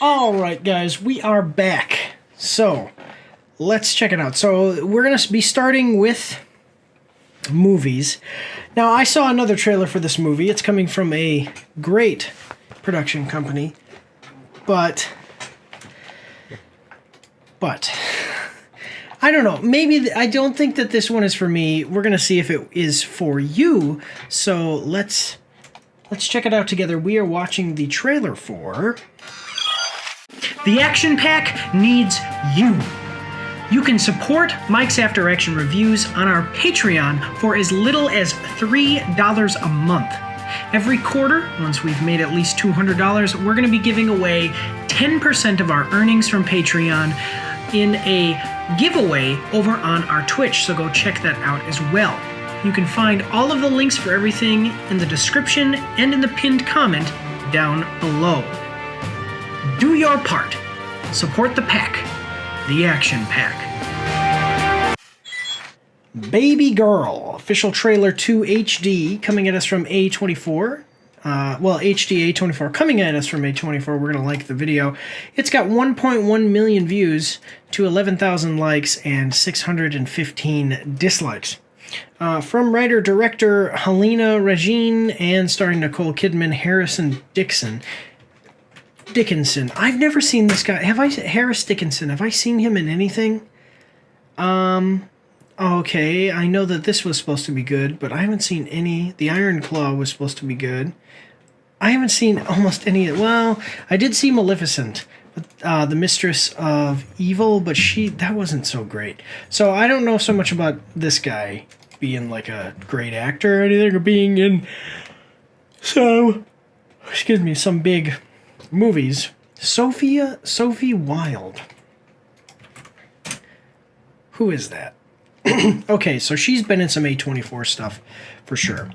Alright guys, we are back. So, let's check it out. So, we're going to be starting with movies. Now, I saw another trailer for this movie. It's coming from a great production company. But, I don't know. Maybe, I don't think that this one is for me. We're going to see if it is for you. So, let's check it out together. We are watching the trailer for... The Action Pack needs you. You can support Mike's After Action Reviews on our Patreon for as little as $3 a month. Every quarter, once we've made at least $200, we're going to be giving away 10% of our earnings from Patreon in a giveaway over on our Twitch, so go check that out as well. You can find all of the links for everything in the description and in the pinned comment down below. Do your part. Support the pack. The Action Pack. Babygirl, official trailer 2 HD, coming at us from A24. HD A24 coming at us from A24. We're going to like the video. It's got 1.1 million views to 11,000 likes and 615 dislikes. From writer-director Helena Regine and starring Nicole Kidman, Harrison Dickinson. I've never seen this guy. Harris Dickinson, have I seen him in anything? Okay, I know that this was supposed to be good, but I haven't seen any. The Iron Claw was supposed to be good. I haven't seen almost any. Well, I did see Maleficent, the Mistress of Evil, but that wasn't so great. So I don't know so much about this guy being like a great actor or anything, or being in some big movies. Sophie Wilde. Who is that? Okay, so she's been in some A24 stuff for sure.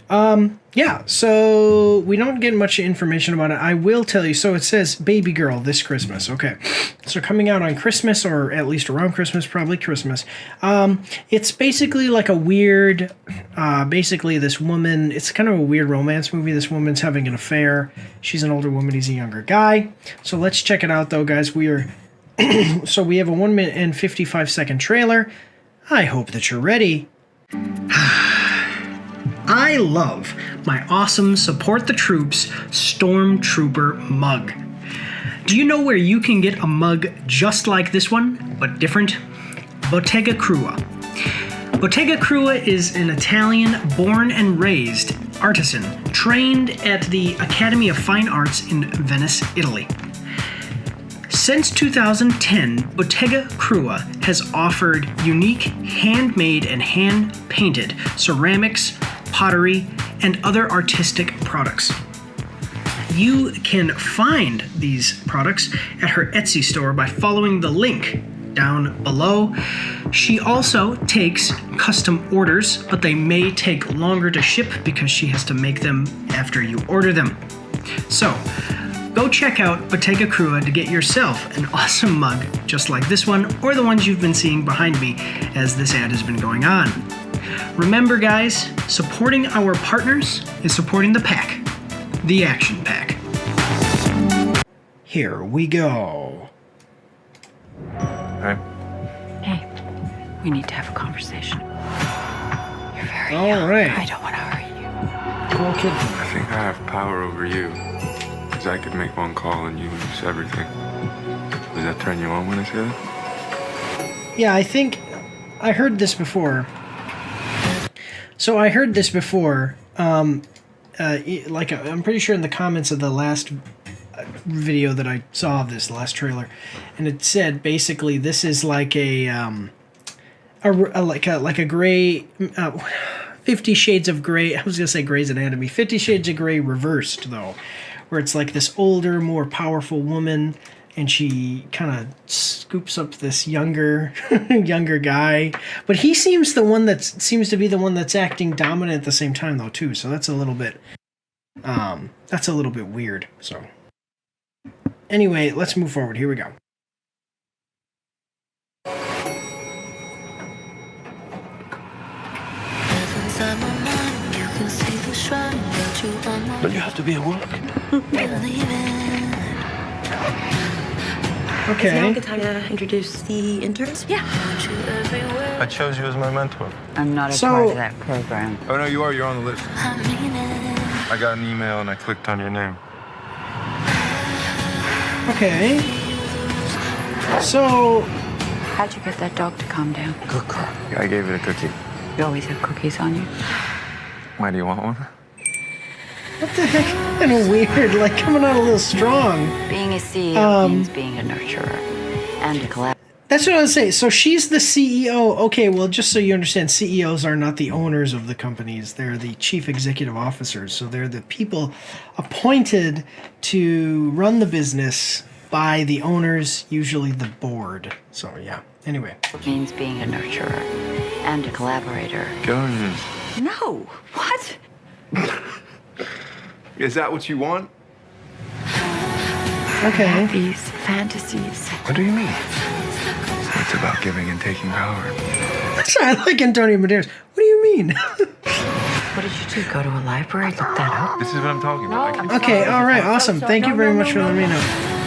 Yeah, so we don't get much information about it. I will tell you, so it says Babygirl this Christmas. Okay, so coming out on Christmas, or at least around Christmas, probably Christmas. It's basically like a weird, basically this woman, it's kind of a weird romance movie. This woman's having an affair. She's an older woman, he's a younger guy. So let's check it out though, guys. We are, so we have a 1 minute and 55-second trailer. I hope that you're ready. I love my awesome Support the Troops Stormtrooper mug. Do you know where you can get a mug just like this one, but different? Bottega Krua. Bottega Krua is an Italian born and raised artisan trained at the Academy of Fine Arts in Venice, Italy. Since 2010, Bottega Krua has offered unique handmade and hand-painted ceramics, pottery, and other artistic products. You can find these products at her Etsy store by following the link down below. She also takes custom orders, but they may take longer to ship because she has to make them after you order them. So, go check out Bottega Krua to get yourself an awesome mug just like this one, or the ones you've been seeing behind me as this ad has been going on. Remember guys, supporting our partners is supporting the pack, the Action Pack. Here we go. Hi. Hey, we need to have a conversation. You're very All young. right. I don't want to hurt you. Cool kid. I think I have power over you. Because I could make one call and you lose everything. Does that turn you on when I say that? Yeah, I think I heard this before. So I heard this before, I'm pretty sure in the comments of the last video that I saw of this, the last trailer, and it said basically this is like a gray, 50 Shades of Grey. I was gonna say Grey's Anatomy. 50 Shades of Grey reversed though, where it's like this older, more powerful woman, and she kind of scoops up this younger guy. But he seems to be the one that's acting dominant at the same time though too. So that's a little bit weird. So anyway, let's move forward. Here we go. But you have to be at work. Is now a Okay. good time to introduce the interns? Yeah. I chose you as my mentor. I'm not a So- part of that program. Oh, no, you are. You're on the list. I got an email and I clicked on your name. Okay. So, How'd you get that dog to calm down? Good girl. I gave it a cookie. You always have cookies on you? Why do you want one? what the heck? Kind of weird, like coming out a little strong. Being a CEO means being a nurturer and a collaborator. That's what I was saying. So she's the CEO. Okay, well, just so you understand, CEOs are not the owners of the companies. They're the chief executive officers. So they're the people appointed to run the business by the owners, usually the board. So, yeah. Anyway. Means being a nurturer and a collaborator. Get on your knees. No. What? Is that what you want? Okay. These fantasies. What do you mean? It's about giving and taking power. I like Antonio Banderas. What do you mean? What did you do? Go to a library? Look that up? This is what I'm talking about. I keep Okay, all right, awesome. Thank you very much for letting me know.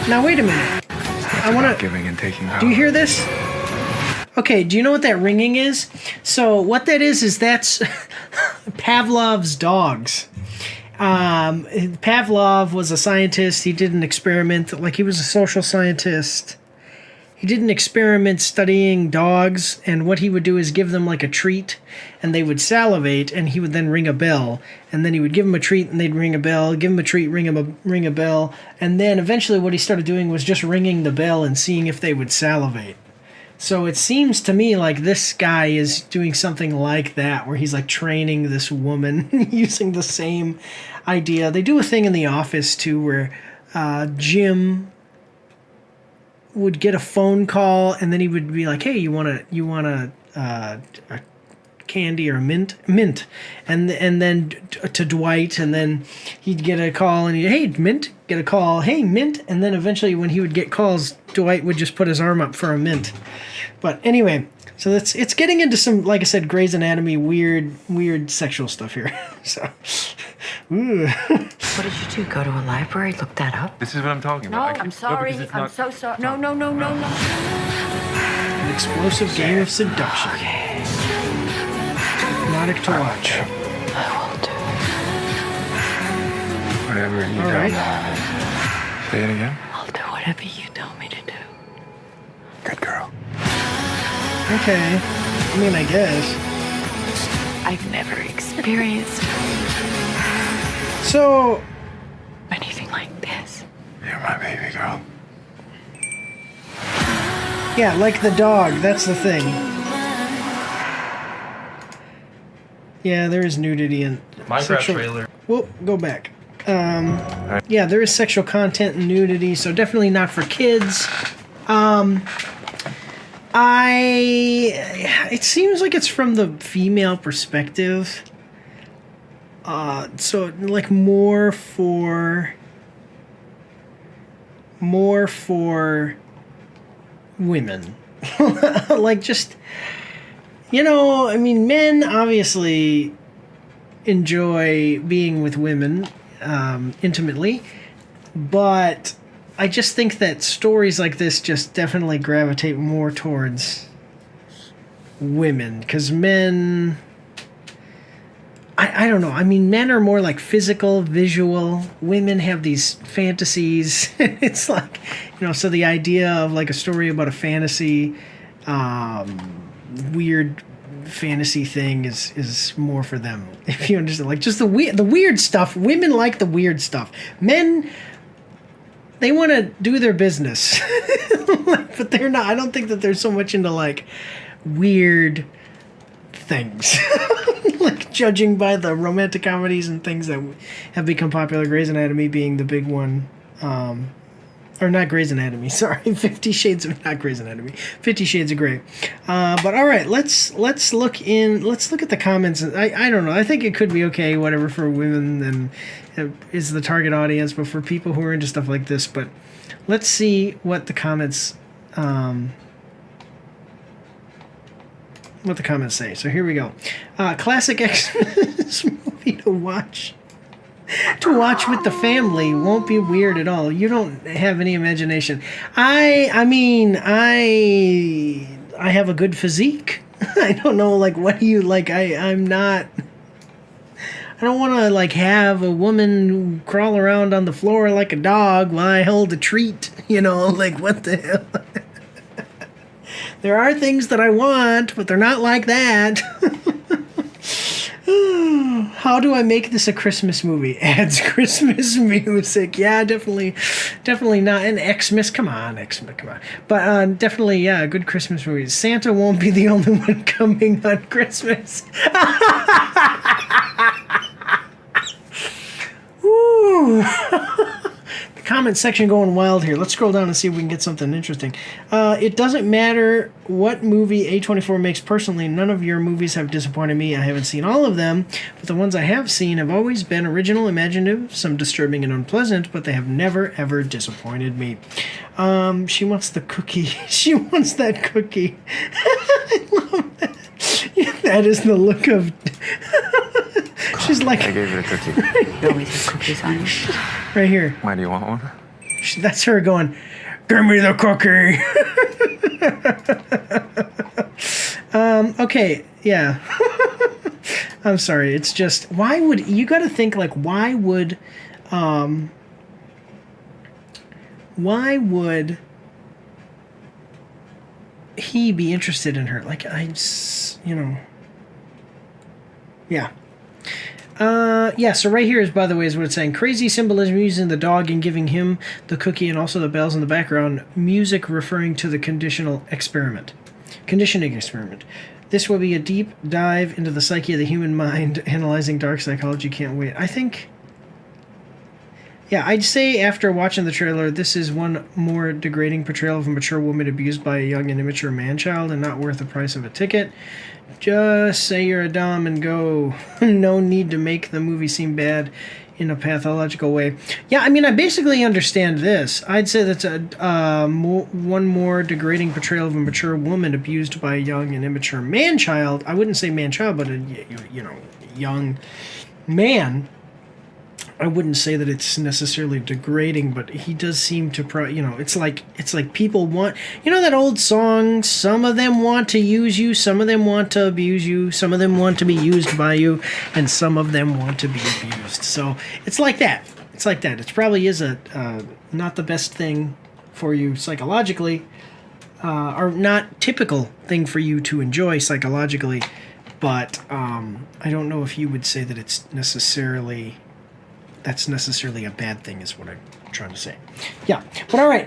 Now, wait a minute. I want to... giving and taking power. Do you hear this? Okay, do you know what that ringing is? So what that is that's Pavlov's dogs. Pavlov was a scientist. He did an experiment, like he was a social scientist. He did an experiment studying dogs, and what he would do is give them like a treat, and they would salivate, and he would then ring a bell, and then he would give them a treat, and they'd ring a bell, give them a treat, ring a bell, and then eventually what he started doing was just ringing the bell and seeing if they would salivate. So it seems to me like this guy is doing something like that, where he's like training this woman using the same idea. They do a thing in The Office too, where Jim would get a phone call and then he would be like, "Hey, you want a candy or a mint," and then to Dwight, and then he'd get a call and hey, mint, get a call, hey, mint, and then eventually when he would get calls, Dwight would just put his arm up for a mint. But anyway, so it's getting into some, like I said, Grey's Anatomy weird sexual stuff here. So, ooh. What did you do? Go to a library? Look that up? This is what I'm talking No, about. I'm sorry. because it's I'm not- so sorry. No. An explosive game of seduction. Hypnotic to watch. I will do it. Whatever you All tell right. me. Say it again. I'll do whatever you tell me to do. Good girl. Okay. I mean, I guess. I've never experienced So, anything like this. You're my baby girl. yeah, like the dog, that's the thing. Yeah, there is nudity and Minecraft trailer. Whoop, go back. Yeah, there is sexual content and nudity, so definitely not for kids. It seems like it's from the female perspective. So like more for women. Like just, I mean, men obviously enjoy being with women intimately, but I just think that stories like this just definitely gravitate more towards women, because men, I don't know. I mean, men are more like physical, visual. Women have these fantasies. It's like, so the idea of like a story about a fantasy, weird fantasy thing is more for them. If you understand, like just the weird stuff. Women like the weird stuff. Men, they want to do their business, but they're not. I don't think that they're so much into like weird things. Like judging by the romantic comedies and things that have become popular, Grey's Anatomy being the big one, or not Grey's Anatomy, sorry, 50 Shades of, not Grey's Anatomy, 50 Shades of Grey. But all right, let's look at the comments. I don't know, I think it could be okay, whatever, for women and is the target audience, but for people who are into stuff like this, but let's see what the comments say. So here we go. Classic Xmas movie to watch to watch with the family. Won't be weird at all. You don't have any imagination. I mean, I have a good physique. I don't know, like, what do you, like, I'm not... I don't want to, like, have a woman crawl around on the floor like a dog while I hold a treat. You know, like, what the hell? There are things that I want, but they're not like that. How do I make this a Christmas movie? Adds Christmas music. Yeah, definitely not. And Xmas, come on. But definitely, yeah, a good Christmas movie. Santa won't be the only one coming on Christmas. Woo. The comment section going wild here. Let's scroll down and see if we can get something interesting. It doesn't matter what movie A24 makes personally. None of your movies have disappointed me. I haven't seen all of them, but the ones I have seen have always been original, imaginative, some disturbing and unpleasant, but they have never, ever disappointed me. She wants the cookie. She wants that cookie. I love that. That is the look of... She's like... I gave it a cookie. You always have cookies on you. Right here. Why do you want one? That's her going, give me the cookie. Okay, yeah. I'm sorry. It's just, why would, you got to think, like, why would he be interested in her? Like, you know. Yeah. Yeah, so right here is, by the way, is what it's saying. Crazy symbolism using the dog and giving him the cookie and also the bells in the background. Music referring to the conditioning experiment. This will be a deep dive into the psyche of the human mind, analyzing dark psychology. Can't wait. I think... Yeah, I'd say after watching the trailer, this is one more degrading portrayal of a mature woman abused by a young and immature man-child and not worth the price of a ticket. Just say you're a dom and go. No need to make the movie seem bad in a pathological way. Yeah, I mean, I basically understand this. I'd say that's one more degrading portrayal of a mature woman abused by a young and immature man-child. I wouldn't say man-child, but a young man. I wouldn't say that it's necessarily degrading, but he does seem to, it's like people want, that old song, some of them want to use you, some of them want to abuse you, some of them want to be used by you, and some of them want to be abused. So it's like that. It probably is not the best thing for you psychologically, or not typical thing for you to enjoy psychologically, but I don't know if you would say that that's necessarily a bad thing, is what I'm trying to say. Yeah, but all right,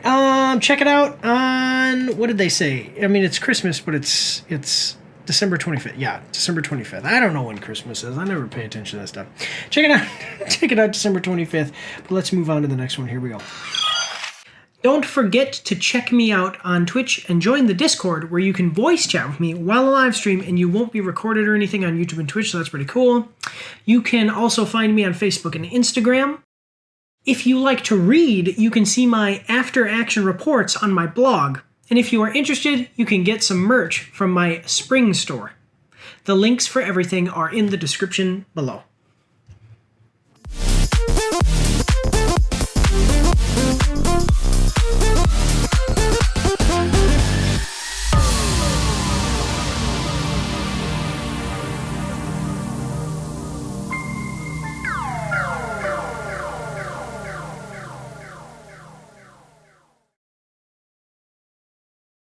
check it out on, what did they say? I mean, it's Christmas, but it's December 25th. Yeah, December 25th. I don't know when Christmas is. I never pay attention to that stuff. Check it out December 25th. But let's move on to the next one. Here we go. Don't forget to check me out on Twitch and join the Discord, where you can voice chat with me while I live stream, and you won't be recorded or anything on YouTube and Twitch, so that's pretty cool. You can also find me on Facebook and Instagram. If you like to read, you can see my after-action reports on my blog. And if you are interested, you can get some merch from my spring store. The links for everything are in the description below.